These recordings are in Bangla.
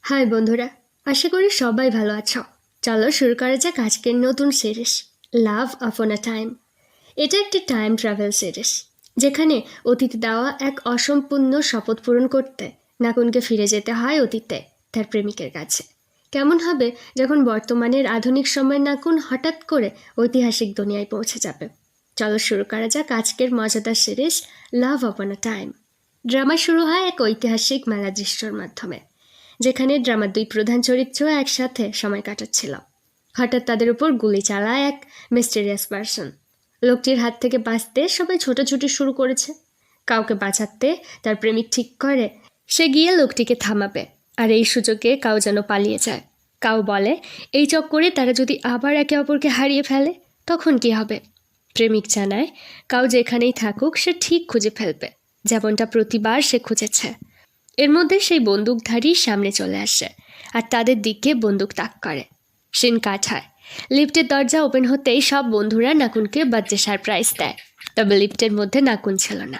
হাই বন্ধুরা, আশা করি সবাই ভালো আছো। চলো শুরু করা যাক আজকের নতুন সিরিজ লাভ আপন আ টাইম। এটা একটি টাইম ট্রাভেল সিরিজ যেখানে অতীতে দেওয়া এক অসম্পূর্ণ শপথ পূরণ করতে নাকুনকে ফিরে যেতে হয় অতীতে তার প্রেমিকের কাছে। কেমন হবে যখন বর্তমানের আধুনিক সময়ের নাকুন হঠাৎ করে ঐতিহাসিক দুনিয়ায় পৌঁছে যাবে। চলো শুরু করা যাক আজকের মজাদার সিরিজ লাভ আপন আ টাইম। ড্রামা শুরু হয় এক ঐতিহাসিক মেলা দৃশ্যর মাধ্যমে, যেখানে ড্রামার দুই প্রধান চরিত্র একসাথে সময় কাটাচ্ছিল। হঠাৎ তাদের উপর গুলি চালায় এক মিস্টেরিয়াস পার্সন। লোকটির হাত থেকে বাঁচতে সবাই ছোটাছুটি শুরু করেছে। কাউকে বাঁচাতে তার প্রেমিক ঠিক করে সে গিয়ে লোকটিকে থামাবে, আর এই সুযোগে কাউ যেন পালিয়ে যায়। কাউ বলে এই চক্করে তারা যদি আবার একে অপরকে হারিয়ে ফেলে তখন কি হবে। প্রেমিক জানায় কাউ যেখানেই থাকুক সে ঠিক খুঁজে ফেলবে, যেমনটা প্রতিবার সে খুঁজেছে। এর মধ্যে সেই বন্দুকধারী সামনে চলে আসে আর তাদের দিকে বন্দুক তাক করে। সিন কাট হয়। লিফটের দরজা ওপেন হতেই সব বন্ধুরা নাকুনকে বার্থডে সারপ্রাইজ দেয়। তবে লিফটের মধ্যে নাকুন ছিল না।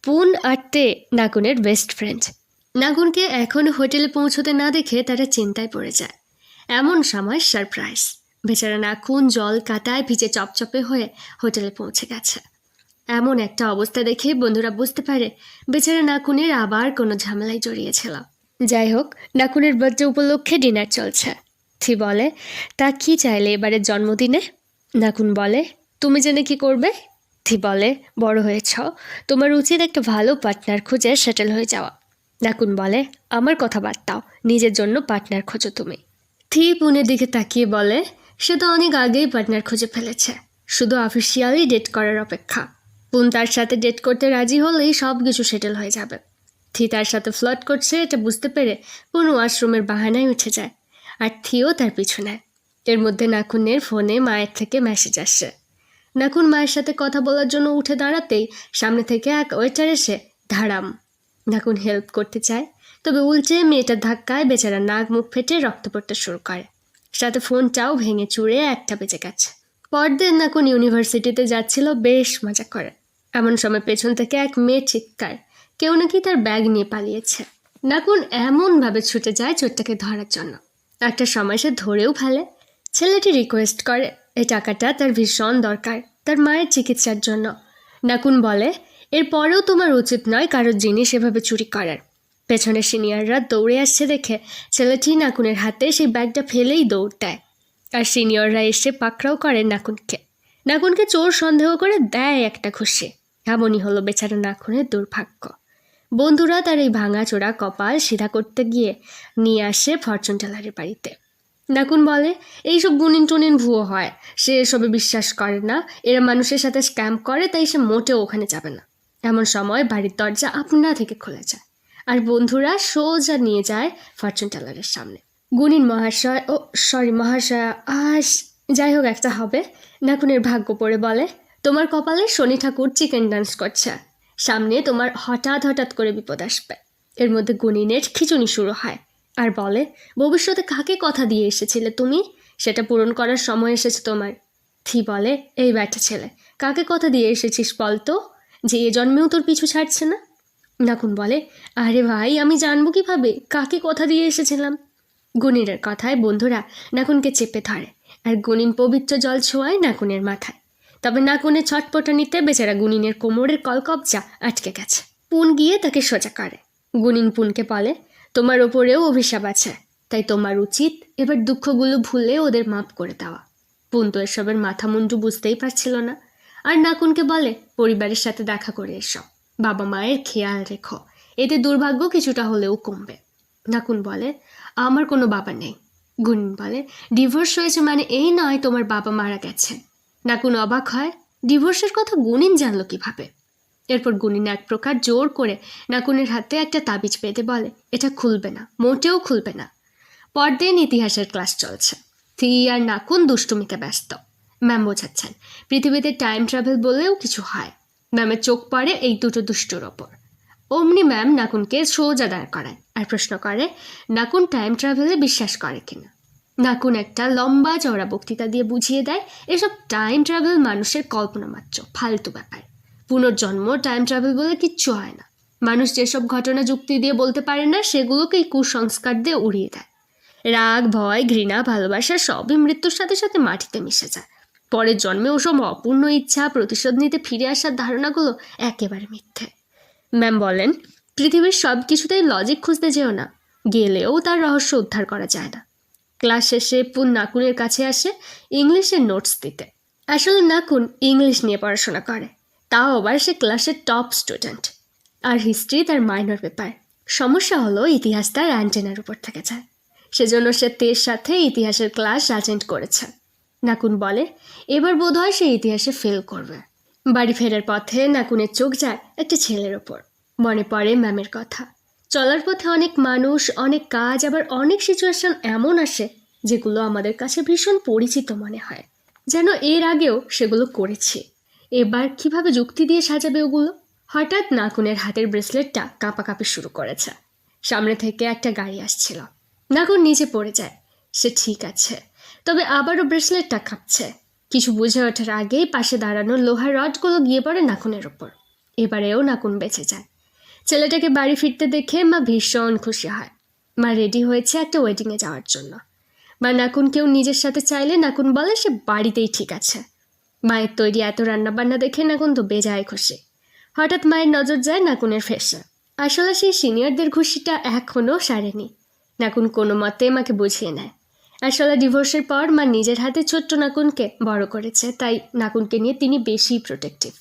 পুন আর তে নাকুনের বেস্ট ফ্রেন্ড। নাকুনকে এখনও হোটেলে পৌঁছতে না দেখে তারা চিন্তায় পড়ে যায়। এমন সময় সারপ্রাইজ। বেচারা নাকুন জল কাটায় ভিজে চপচপে হয়ে হোটেলে পৌঁছে গেছে। এমন একটা অবস্থা দেখে বন্ধুরা বুঝতে পারে বেচারা নাকুনের আবার কোনো ঝামেলায় জড়িয়েছিল। যাই হোক, নাকুনের বার্থডে উপলক্ষে ডিনার চলছে। থি বলে তা কি চাইলে এবারের জন্মদিনে? নাকুন বলে তুমি জেনে কি করবে? থি বলে বড় হয়েছ, তোমার উচিত একটা ভালো পার্টনার খুঁজে সেটেল হয়ে যাওয়া। নাকুন বলে আমার কথা বাদ দাও, নিজের জন্য পার্টনার খোঁজো তুমি। থি পুনের দিকে তাকিয়ে বলে সে তো অনেক আগেই পার্টনার খুঁজে ফেলেছে, শুধু অফিসিয়ালি ডেট করার অপেক্ষা। পুন তার সাথে ডেট করতে রাজি হলেই সব কিছু সেটেল হয়ে যাবে। থি তার সাথে ফ্লার্ট করছে এটা বুঝতে পেরে পুন ওয়াশরুমের বাহানায় উঠে যায়, আর থিও তার পিছু নেয়। এর মধ্যে নাকুনের ফোনে মায়ের থেকে মেসেজ আসছে। নাকুন মায়ের সাথে কথা বলার জন্য উঠে দাঁড়াতেই সামনে থেকে এক ওয়েটার এসে ধারাম। নাকুন হেল্প করতে চায়, তবে উল্টে মেয়েটার ধাক্কায় বেচারা নাক মুখ ফেটে রক্ত পড়তে শুরু করে। সাথে ফোনটাও ভেঙে চুড়ে একটা বেঁচে গেছে। পরদিন নাকুন ইউনিভার্সিটিতে যাচ্ছিল বেশ মজা করে। এমন সময় পেছন থেকে এক মেয়ে চিৎকার, কেউ নাকি তার ব্যাগ নিয়ে পালিয়েছে। নাকুন এমনভাবে ছুটে যায় চোরটাকে ধরার জন্য। একটা সময় সে ধরেও ফেলে। ছেলেটি রিকোয়েস্ট করে এই টাকাটা তার ভীষণ দরকার তার মায়ের চিকিৎসার জন্য। নাকুন বলে এরপরেও তোমার উচিত নয় কারোর জিনিস এভাবে চুরি করার। পেছনের সিনিয়ররা দৌড়ে আসছে দেখে ছেলেটি নাকুনের হাতে সেই ব্যাগটা ফেলেই দৌড় দেয়, আর সিনিয়ররা এসে পাকড়াও করে নাকুনকে। নাকুনকে চোর সন্দেহ করে দেয় একটা ঘুষি। এমনই হলো বেচারা নাকুনের দুর্ভাগ্য। বন্ধুরা তার এই ভাঙাচোরা কপাল সিধা করতে গিয়ে নিয়ে আসে ফরচুন টেলারের বাড়িতে। নাকুন বলে এইসব গুনিন টুনিন ভুয়ো হয়, সে এসবে বিশ্বাস করে না, এরা মানুষের সাথে স্ক্যাম করে, তাই সে মোটেও ওখানে যাবে না। এমন সময় বাড়ির দরজা আপনা থেকে খুলে যায় আর বন্ধুরা সোজা নিয়ে যায় ফরচুন টেলারের সামনে। গুনিন মহাশয় মহাশয়া যাই হোক একটা হবে। নাকুনের ভাগ্য পড়ে বলে তোমার কপালে শনি ঠাকুর চিকেন ডান্স করছে, সামনে তোমার হঠাৎ হঠাৎ করে বিপদ আসবে। এর মধ্যে গুনিনের খিচুনি শুরু হয় আর বলে ভবিষ্যতে কাকে কথা দিয়ে এসেছিলে তুমি, সেটা পূরণ করার সময় এসেছে তোমার। থি বলে এই ব্যাটা ছেলে, কাকে কথা দিয়ে এসেছিস বলতো, যে এ জন্মেও তোর পিছু ছাড়ছে না। নাকুন বলে আরে ভাই আমি জানবো কিভাবে কাকে কথা দিয়ে এসেছিলাম। গুনিনের কথায় বন্ধুরা নাকুনকে চেপে ধরে আর গুনিন পবিত্র জল ছোঁয়ায় নাকুনের মাথায়। তবে নাকুনের ছটপটানিতে বেচারা গুনিনের কোমরের কলকবজা আটকে গেছে। পুন গিয়ে তাকে সোজা করে। গুনিন পুনকে বলে তোমার ওপরেও অভিশাপ আছে, তাই তোমার উচিত এবার দুঃখগুলো ভুলে ওদের মাপ করে দেওয়া। পুন তো এসবের মাথা মুন্ডু বুঝতেই পারছিল না, আর নাকুনকে বলে পরিবারের সাথে দেখা করে এসো, বাবা মায়ের খেয়াল রেখো, এতে দুর্ভাগ্য কিছুটা হলেও কমবে। নাকুন বলে আমার কোনো বাবা নেই। গুনিন বলে ডিভোর্স হয়েছে মানে এই নয় তোমার বাবা মারা গেছে। নাকুন অবাক হয়, ডিভোর্সের কথা গুনিন জানলো কিভাবে। এরপর গুনিন এক প্রকার জোর করে নাকুনের হাতে একটা তাবিজ পেতে বলে এটা খুলবে না, মোটেও খুলবে না। পরদিন ইতিহাসের ক্লাস চলছে। থি আর নাকুন দুষ্টুমিতে ব্যস্ত। ম্যাম বোঝাচ্ছেন পৃথিবীতে টাইম ট্রাভেল বলেও কিছু হয়। ম্যামের চোখ পড়ে এই দুটো দুষ্টুর ওপর। অমনি ম্যাম নাকুনকে সোজা দাঁড় করায় আর প্রশ্ন করে নাকুন টাইম ট্রাভেলে বিশ্বাস করে কিনা। নাকুন একটা লম্বা চওড়া বক্তৃতা দিয়ে বুঝিয়ে দেয় এসব টাইম ট্রাভেল মানুষের কল্পনা মাত্র, ফালতু ব্যাপার। পুনর্জন্ম টাইম ট্রাভেল বলে কিচ্ছু হয় না। মানুষ যেসব ঘটনা যুক্তি দিয়ে বলতে পারে না সেগুলোকেই কুসংস্কার দিয়ে উড়িয়ে দেয়। রাগ, ভয়, ঘৃণা, ভালোবাসা সবই মৃত্যুর সাথে সাথে মাটিতে মিশে যায়। পরের জন্মে ওসব অপূর্ণ ইচ্ছা, প্রতিশোধ নিতে ফিরে আসার ধারণাগুলো একেবারে মিথ্যে। ম্যাম বলেন, পৃথিবীর সব কিছুতেই লজিক খুঁজতে যেও না, গেলেও তার রহস্য উদ্ধার করা যায় না। ক্লাস শেষে পুন নাকুনের কাছে আসে ইংলিশের নোটস দিতে। আসলে নাকুন ইংলিশ নিয়ে পড়াশোনা করে, তাও আবার সে ক্লাসের টপ স্টুডেন্ট। আর হিস্ট্রি তার মাইনর পেপার। সমস্যা হলো ইতিহাস তার অ্যান্টেনার উপর থেকে যায়, সেজন্য সে তের সাথে ইতিহাসের ক্লাস অ্যাটেন্ড করেছে। নাকুন বলে এবার বোধহয় সে ইতিহাসে ফেল করবে। বাড়ি ফেরার পথে নাকুনের চোখ যায় একটা ছেলের ওপর। মনে পড়ে ম্যামের কথা। চলার পথে অনেক মানুষ, অনেক কাজ, আবার অনেক সিচুয়েশন এমন আসে যেগুলো আমাদের কাছে ভীষণ পরিচিত মনে হয়, যেন এর আগেও সেগুলো করেছি। এবার কিভাবে যুক্তি দিয়ে সাজাবে ওগুলো? হঠাৎ নাকুনের হাতের ব্রেসলেটটা কাঁপাকাঁপি শুরু করেছে। সামনে থেকে একটা গাড়ি আসছিল। নাকুন নিচে পড়ে যায়। সে ঠিক আছে, তবে আবারও ব্রেসলেটটা কাঁপছে। কিছু বুঝে ওঠার আগেই পাশে দাঁড়ানো লোহার রডগুলো গিয়ে পড়ে নাকুনের ওপর। এবারেও নাকুন বেঁচে যায়। ছেলেটাকে বাড়ি ফিরতে দেখে মা ভীষণ খুশি হয়। মা রেডি হয়েছে একটা ওয়েডিংয়ে যাওয়ার জন্য। মা নাকুনকেও নিজের সাথে চাইলে নাকুন বলে সে বাড়িতেই ঠিক আছে। মায়ের তৈরি এত রান্নাবান্না দেখে নাকুন তো বেজায় খুশি। হঠাৎ মায়ের নজর যায় নাকুনের ফেসে। আসলে সেই সিনিয়রদের খুশিটা এখনও সারেনি। নাকুন কোনো মতে মাকে বুঝিয়ে নেয়। আসলে ডিভোর্সের পর মা নিজের হাতে ছোট্ট নাকুনকে বড় করেছে, তাই নাকুনকে নিয়ে তিনি বেশি প্রোটেক্টিভ।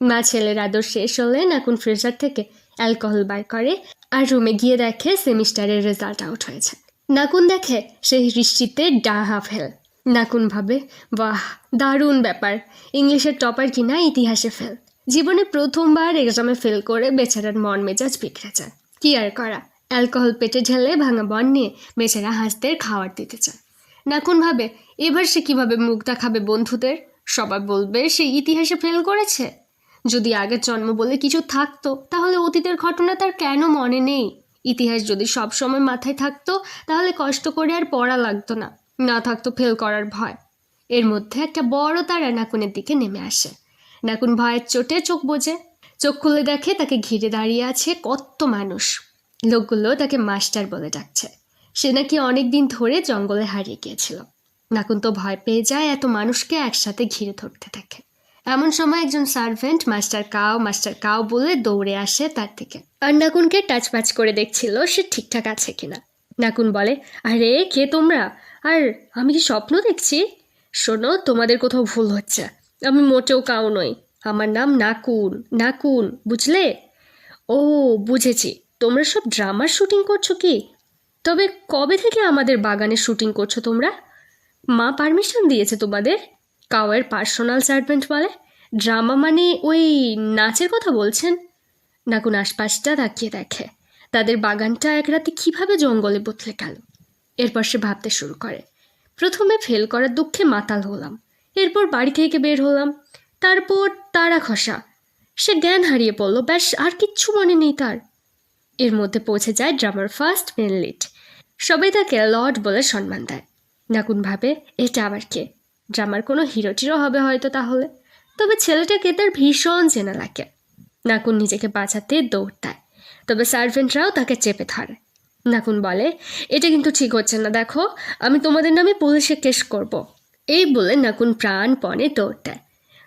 মা ছেলের আদর শেষ হলে নাকুন ফ্রিজার থেকে অ্যালকোহল বার করে আর রুমে গিয়ে দেখে সেমিস্টারের রেজাল্ট আউট হয়েছে। নাকুন দেখে সেই বৃষ্টিতে ডাহা ফেল। নাকুন ভাবে, বাহ, দারুণ ব্যাপার, ইংলিশের টপার কিনা ইতিহাসে ফেল। জীবনে প্রথমবার এক্সামে ফেল করে বেচারার মন মেজাজ বিগড়ে যায়। কি আর করা, অ্যালকোহল পেটে ঢেলে ভাঙা বন নিয়ে বেচারা হাসদের খাওয়ার দিতে চায়। নাকুন ভাবে এবার সে কিভাবে মুখ দেখাবে বন্ধুদের? সবাই বলবে সে ইতিহাসে ফেল করেছে। যদি আগের জন্ম বলে কিছু থাকতো তাহলে অতীতের ঘটনা তার কেন মনে নেই? ইতিহাস যদি সব সময় মাথায় থাকতো তাহলে কষ্ট করে আর পড়া লাগতো না, না থাকতো ফেল করার ভয়। এর মধ্যে একটা বড় তারা নাকুনের দিকে নেমে আসে। নাকুন ভয়ের চোটে চোখ বোঝে। চোখ খুলে দেখে তাকে ঘিরে দাঁড়িয়ে আছে কত মানুষ। লোকগুলো তাকে মাস্টার বলে ডাকছে। সে নাকি অনেক দিন ধরে জঙ্গলে হারিয়ে গিয়েছিল। নাকুন তো ভয় পেয়ে যায় এত মানুষকে একসাথে ঘিরে ধরতে থাকে। এমন সময় একজন সার্ভেন্ট মাস্টার কাউ বলে দৌড়ে আসে তার থেকে, আর নাকুনকে টাচ পাচ করে দেখছিল সে ঠিকঠাক আছে কিনা। নাকুন বলে, আরে কে তোমরা? আর আমি কি স্বপ্ন দেখছি? শোনো, তোমাদের কোথাও ভুল হচ্ছে। আমি মোটেও কাউ নই। আমার নাম নাকুন। নাকুন, বুঝলে? ও বুঝেছি, তোমরা সব ড্রামার শুটিং করছো কি? তবে কবে থেকে আমাদের বাগানে শুটিং করছো তোমরা? মা পারমিশন দিয়েছে তোমাদের? কাউয়ের পার্সোনাল সার্ভেন্ট বলে। ড্রামা মানে ওই নাচের কথা বলছেন? নাকুন আশপাশটা তাকিয়ে দেখে তাদের বাগানটা এক রাতে কীভাবে জঙ্গলে বদলে গেল। এরপর সে ভাবতে শুরু করে, প্রথমে ফেল করার দুঃখে মাতাল হলাম, এরপর বাড়ি থেকে বের হলাম, তারপর তারা খসা, সে জ্ঞান হারিয়ে পড়ল, ব্যাস আর কিচ্ছু মনে নেই তার। এর মধ্যে পৌঁছে যায় ড্রামার ফার্স্ট মেন লিড। সবাই তাকে লর্ড বলে সম্মান দেয়। নাকুন ভাবে, এটা আবার কে? ড্রামার কোনো হিরো টিরো হবে হয়তো তাহলে। তবে ছেলেটাকে তার ভীষণ চেনা লাগে। নাকুন নিজেকে বাঁচাতে দৌড় দেয়, তবে সার্ভেন্টরাও তাকে চেপে ধরে। নাকুন বলে, এটা কিন্তু ঠিক হচ্ছে না, দেখো আমি তোমাদের নামে পুলিশে কেস করব। এই বলে নাকুন প্রাণপণে দৌড় দেয়।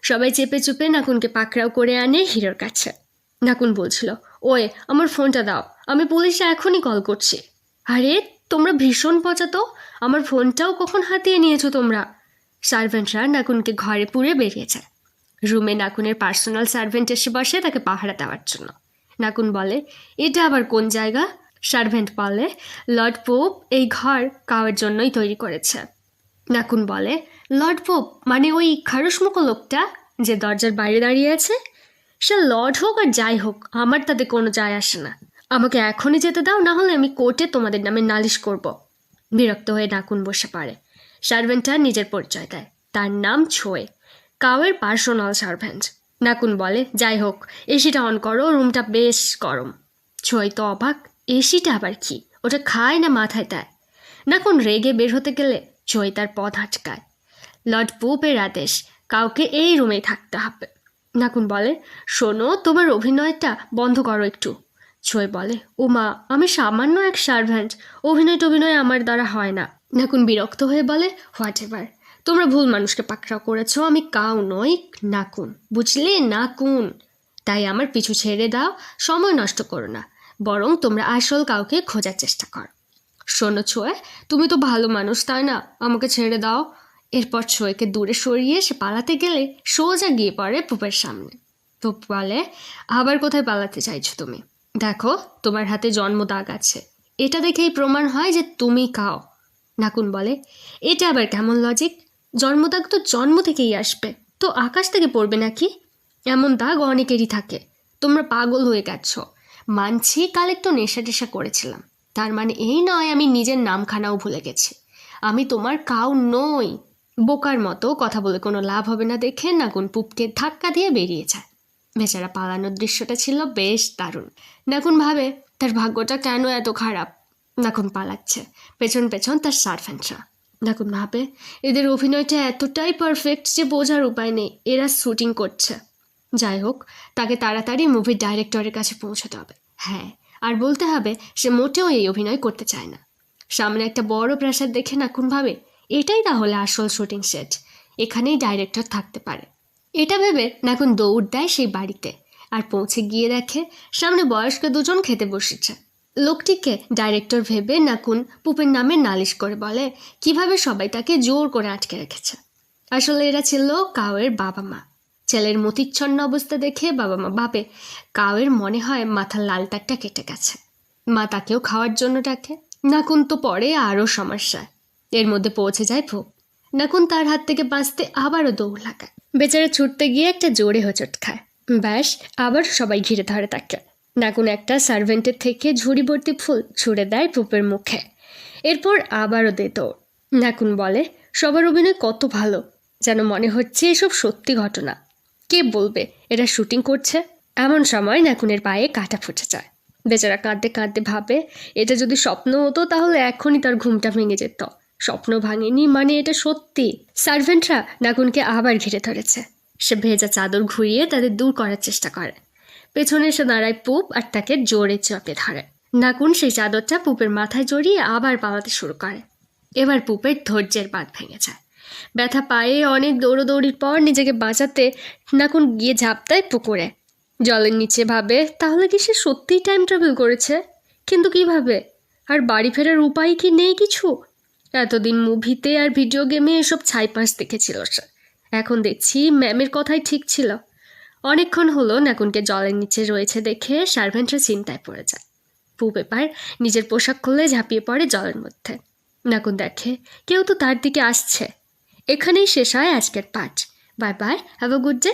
সবাই চেপে চুপে নাকুনকে পাকড়াও করে আনে হিরোর কাছে। নাকুন বলছিল, ওই আমার ফোনটা দাও, আমি পুলিশে এখনই কল করছি। আরে তোমরা ভীষণ পচাতো, আমার ফোনটাও কখন হাতিয়ে নিয়েছো তোমরা? সার্ভেন্টরা নাকুনকে ঘরে পুরে বেরিয়ে যায়। রুমে নাকুনের পার্সোনাল সার্ভেন্ট এসে বসে তাকে পাহারা দেওয়ার জন্য। নাকুন বলে, এটা আবার কোন জায়গা? সার্ভেন্ট বলে, লর্ড পোপ এই ঘর কাউয়ের জন্যই তৈরি করেছে। নাকুন বলে, লর্ড পোপ মানে ওই খারুসমুখো লোকটা যে দরজার বাইরে দাঁড়িয়ে আছে? সে লর্ড হোক আর যাই হোক, আমার তাতে কোনো যায় আসে না। আমাকে এখনই যেতে দাও, না হলে আমি কোর্টে তোমাদের নামে নালিশ করব। বিরক্ত হয়ে নাকুন বসে পড়ে। সার্ভেন্টটা নিজের পরিচয় দেয়, তার নাম ছোয়ে, কাউয়ের পার্সোনাল সার্ভেন্ট। নাকুন বলে, যাই হোক এসিটা অন করো, রুমটা বেশ গরম। ছোয় তো অবাক, এসিটা আবার কি? ওটা খায় না মাথায় দেয়? নাকুন রেগে বের হতে গেলে ছোয় তার পথ আটকায়। লর্ড পোপের আদেশ, কাউকে এই রুমেই থাকতে হবে। নাকুন বলে, শোনো তোমার অভিনয়টা বন্ধ করো একটু, ছয় বলে, ও মা, আমি সামান্য এক সার্ভ্যান্ট, অভিনয় আমার দ্বারা হয় না। নাকুন বিরক্ত হয়ে বলে, হোয়াট এভার, তোমরা ভুল মানুষকে পাকড়াও করেছ, আমি কাউ নই, নাকুন, বুঝলে, নাকুন। তাই আমার পিছু ছেড়ে দাও, সময় নষ্ট করো না, বরং তোমরা আসল কাউকে খোঁজার চেষ্টা কর। শোনো ছোয়ে, তুমি তো ভালো মানুষ, তাই না? আমাকে ছেড়ে দাও। এরপর ছোয়েকে দূরে সরিয়ে সে পালাতে গেলে সোজা গিয়ে পড়ে পুপের সামনে। পুপ বলে, আবার কোথায় পালাতে চাইছো তুমি? দেখো, তোমার হাতে জন্ম দাগ আছে, এটা দেখেই প্রমাণ হয় যে তুমি কাও। নাকুন বলে, এটা আবার কেমন লজিক? জন্মদাগ তো জন্ম থেকেই আসবে, তো আকাশ থেকে পড়বে নাকি? এমন দাগ অনেকেরই থাকে। তোমরা পাগল হয়ে গেছ। মানছি কাল একটু নেশা টেশা করেছিলাম, তার মানে এই নয় আমি নিজের নামখানাও ভুলে গেছি। আমি তোমার কাউ নই। বোকার মতো কথা বলে কোনো লাভ হবে না দেখে নাকুন পুপকে ধাক্কা দিয়ে বেরিয়ে যায়। বেচারা পালানোর দৃশ্যটা ছিল বেশ দারুণ। নাকুন ভাবে, তার ভাগ্যটা কেন এত খারাপ। নাকুন পালাচ্ছে, পেছন পেছন তার সার্ভেন্টরা। নাকুন ভাবে, এদের অভিনয়টা এতটাই পারফেক্ট যে বোঝার উপায় নেই এরা শুটিং করছে। যাই হোক, তাকে তাড়াতাড়ি মুভির ডাইরেক্টরের কাছে পৌঁছতে হবে। হ্যাঁ, আর বলতে হবে সে মোটেও এই অভিনয় করতে চায় না। সামনে একটা বড় প্রাসাদ দেখে নাকুন ভাবে, এটাই তাহলে আসল শুটিং সেট, এখানেই ডাইরেক্টর থাকতে পারে। এটা ভেবে নাকুন দৌড় দেয় সেই বাড়িতে, আর পৌঁছে গিয়ে দেখে সামনে বয়স্ক দুজন খেতে বসেছে। লোকটিকে ডাইরেক্টর ভেবে নাকুন পুপের নামে নালিশ করে বলে কিভাবে সবাই তাকে জোর করে আটকে রেখেছে। আসলে এরা ছিল কাউয়ের বাবা মা। ছেলের মতিচ্ছন্ন অবস্থা দেখে বাবা মা ভাবে কাউয়ের মনে হয় মাথার লাল তারটা কেটে গেছে। মা তাকেও খাওয়ার জন্য ডাকে। নাকুন তো পরে আরও সমস্যা, এর মধ্যে পৌঁছে যায় ভোগ। নাকুন তার হাত থেকে বাঁচতে আবারও দৌড় লাগায়। বেচারা ছুটতে গিয়ে একটা জোরে হোঁচট খায়। ব্যাস, আবার সবাই ঘিরে ধরে তাকে। নাকুন একটা সার্ভেন্টের থেকে ঝুড়ি ভর্তি ফুল ছুঁড়ে দেয় পুপের মুখে। এরপর আবারও দে দৌড়। নাকুন বলে, সবার অভিনয় কত ভালো, যেন মনে হচ্ছে এসব সত্যি ঘটনা। কে বলবে এরা শুটিং করছে? এমন সময় নাকুনের পায়ে কাঁটা ফুটে যায়। বেচারা কাঁদতে কাঁদতে ভাবে, এটা যদি স্বপ্ন হতো তাহলে এখনই তার ঘুমটা ভেঙে যেত। স্বপ্ন ভাঙেনি, মানে এটা সত্যি। সার্ভেন্টরা নাকুনকে আবার ঘিরে ধরেছে। সে ভেজা চাদর ঘুরিয়ে তাদের দূর করার চেষ্টা করে। পেছনে এসে দাঁড়ায় পুপ আর তাকে জোরে চাপে ধরে। নাকুন সেই চাদরটা পুপের মাথায় জড়িয়ে আবার পালাতে শুরু করে। এবার পুপের ধৈর্যের বাঁধ ভেঙে যায়। ব্যথা পায়ে অনেক দৌড়োদৌড়ির পর নিজেকে বাঁচাতে নাকুন গিয়ে ঝাঁপ দেয় পুকুরে। জলের নিচে ভাবে, তাহলে কি সে সত্যিই টাইম ট্রাভেল করেছে? কিন্তু কিভাবে? আর বাড়ি ফেরার উপায় কি নেই কিছু? এতদিন মুভিতে আর ভিডিও গেমে এসব ছাইপাঁশ দেখেছিল সে, এখন দেখছি ম্যামের কথাই ঠিক ছিল। অনেকক্ষণ হলো নাকুনকে জলের নিচে রয়েছে দেখে সার্ভেন্টরা চিন্তায় পড়ে যায়। পুপ এবার নিজের পোশাক খুলে ঝাঁপিয়ে পড়ে জলের মধ্যে। নাকুন দেখে কেউ তো তার দিকে আসছে। এখানেই শেষ হয় আজকের পাঠ। Bye bye, have a good day.